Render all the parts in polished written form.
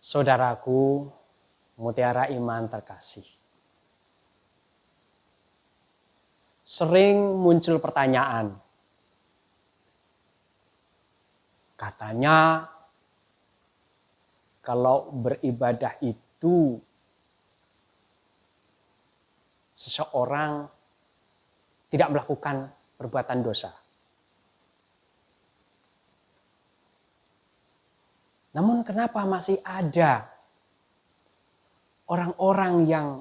Saudaraku, mutiara iman terkasih. Sering muncul pertanyaan. Katanya kalau beribadah itu seseorang tidak melakukan perbuatan dosa. Namun kenapa masih ada orang-orang yang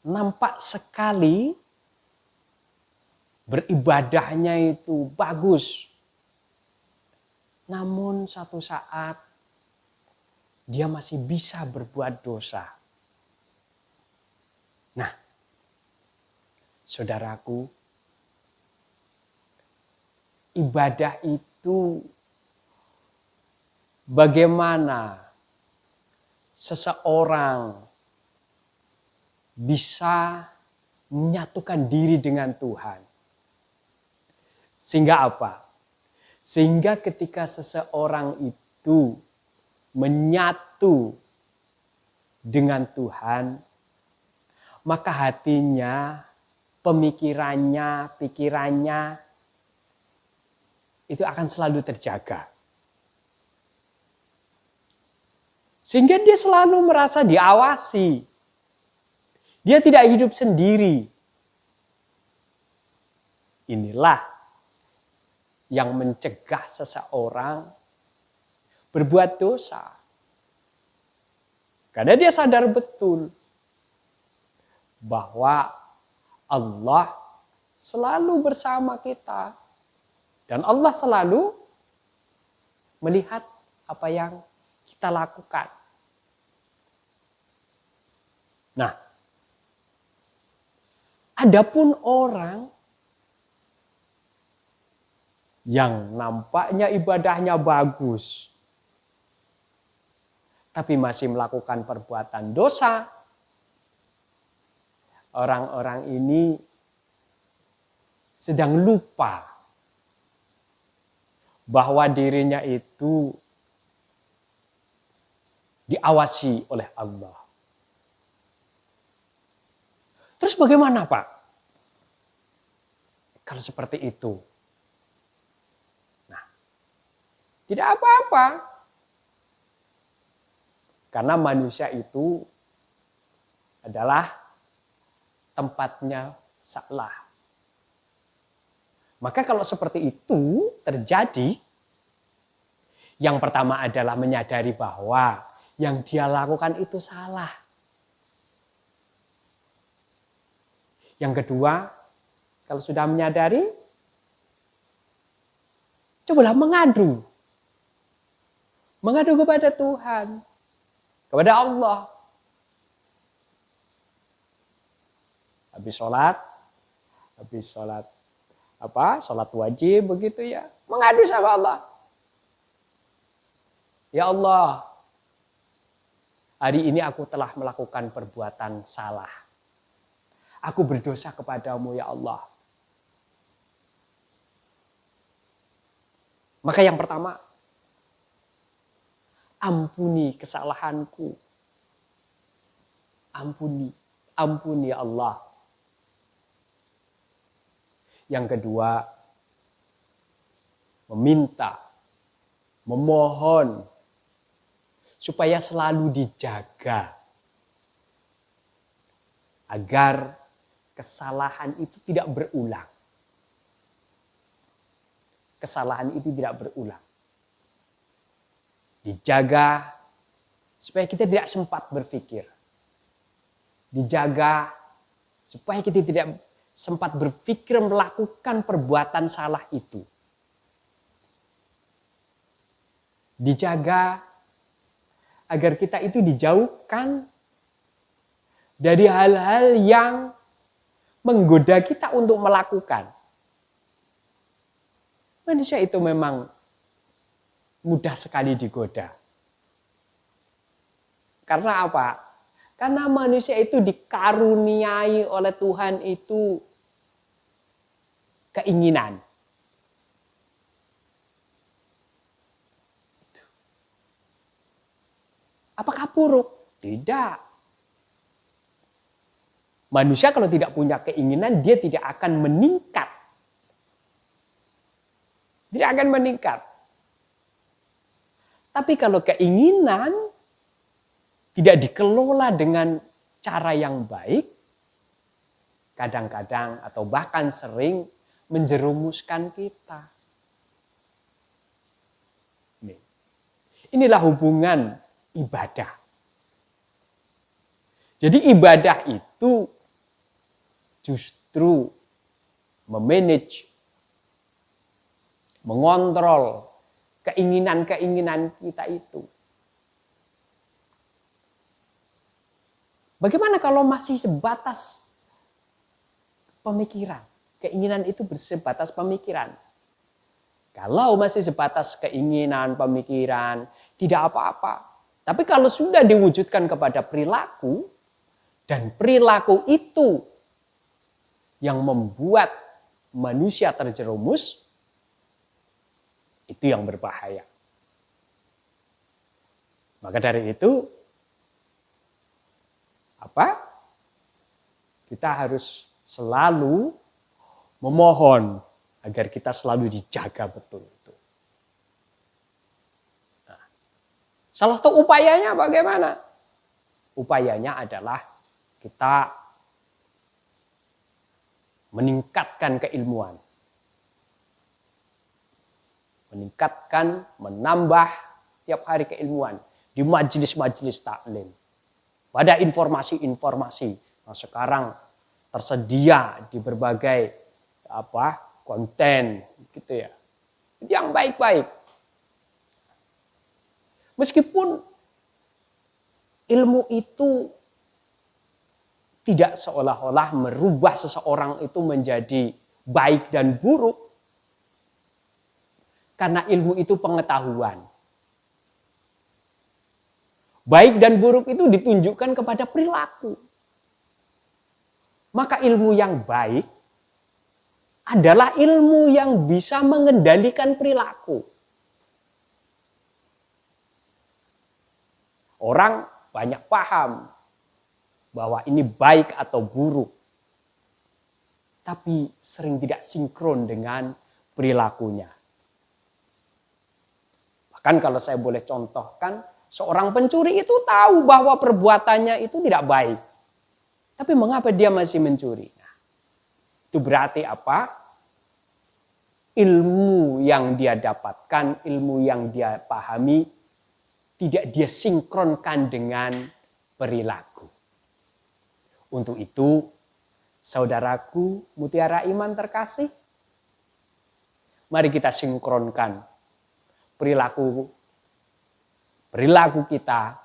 nampak sekali beribadahnya itu bagus, namun satu saat dia masih bisa berbuat dosa. Nah, saudaraku, ibadah itu bagaimana seseorang bisa menyatukan diri dengan Tuhan. Sehingga apa? Sehingga ketika seseorang itu menyatu dengan Tuhan, maka hatinya, pemikirannya, pikirannya itu akan selalu terjaga. Sehingga dia selalu merasa diawasi. Dia tidak hidup sendiri. Inilah yang mencegah seseorang berbuat dosa. Karena dia sadar betul bahwa Allah selalu bersama kita. Dan Allah selalu melihat apa yang kita lakukan. Nah, adapun orang yang nampaknya ibadahnya bagus, tapi masih melakukan perbuatan dosa, orang-orang ini sedang lupa bahwa dirinya itu diawasi oleh Allah. Terus bagaimana, Pak? Kalau seperti itu? Nah, tidak apa-apa. Karena manusia itu adalah tempatnya salah. Maka kalau seperti itu terjadi, yang pertama adalah menyadari bahwa yang dia lakukan itu salah. Yang kedua, kalau sudah menyadari, cobalah mengadu. Mengadu kepada Tuhan, kepada Allah. Habis sholat sholat wajib begitu ya, mengadu sama Allah. Ya Allah, hari ini aku telah melakukan perbuatan salah. Aku berdosa kepadamu ya Allah. Maka yang pertama, ampuni kesalahanku. Ampuni ya Allah. Yang kedua, memohon supaya selalu dijaga agar kesalahan itu tidak berulang. Kesalahan itu tidak berulang. Dijaga supaya kita tidak sempat berpikir. Dijaga supaya kita tidak sempat berpikir melakukan perbuatan salah itu. Dijaga agar kita itu dijauhkan dari hal-hal yang menggoda kita untuk melakukan. Manusia itu memang mudah sekali digoda. Karena apa? Karena manusia itu dikaruniai oleh Tuhan itu keinginan. Apakah buruk? Tidak. Manusia kalau tidak punya keinginan, dia tidak akan meningkat. Tidak akan meningkat. Tapi kalau keinginan tidak dikelola dengan cara yang baik, kadang-kadang atau bahkan sering menjerumuskan kita. Inilah hubungan ibadah. Jadi ibadah itu justru memanage, mengontrol keinginan-keinginan kita itu. Bagaimana kalau masih sebatas pemikiran? Keinginan itu bersebatas pemikiran. Kalau masih sebatas keinginan, pemikiran, tidak apa-apa. Tapi kalau sudah diwujudkan kepada perilaku, dan perilaku itu yang membuat manusia terjerumus, itu yang berbahaya. Maka dari itu, kita harus selalu memohon agar kita selalu dijaga betul. Nah, salah satu upayanya bagaimana? Upayanya adalah kita meningkatkan keilmuan. Meningkatkan, menambah tiap hari keilmuan di majelis-majelis taklim. Pada informasi-informasi yang sekarang tersedia di berbagai konten gitu ya. Yang baik-baik. Meskipun ilmu itu tidak seolah-olah merubah seseorang itu menjadi baik dan buruk. Karena ilmu itu pengetahuan. Baik dan buruk itu ditunjukkan kepada perilaku. Maka ilmu yang baik adalah ilmu yang bisa mengendalikan perilaku. Orang banyak paham bahwa ini baik atau buruk, tapi sering tidak sinkron dengan perilakunya. Bahkan kalau saya boleh contohkan, seorang pencuri itu tahu bahwa perbuatannya itu tidak baik. Tapi mengapa dia masih mencuri? Nah, itu berarti apa? Ilmu yang dia dapatkan, ilmu yang dia pahami, tidak dia sinkronkan dengan perilaku. Untuk itu, saudaraku mutiara iman terkasih, mari kita sinkronkan perilaku kita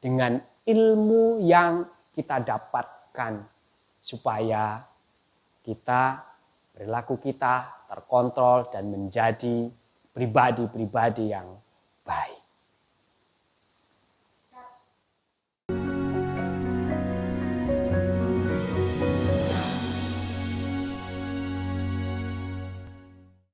dengan ilmu yang kita dapatkan supaya perilaku kita terkontrol dan menjadi pribadi-pribadi yang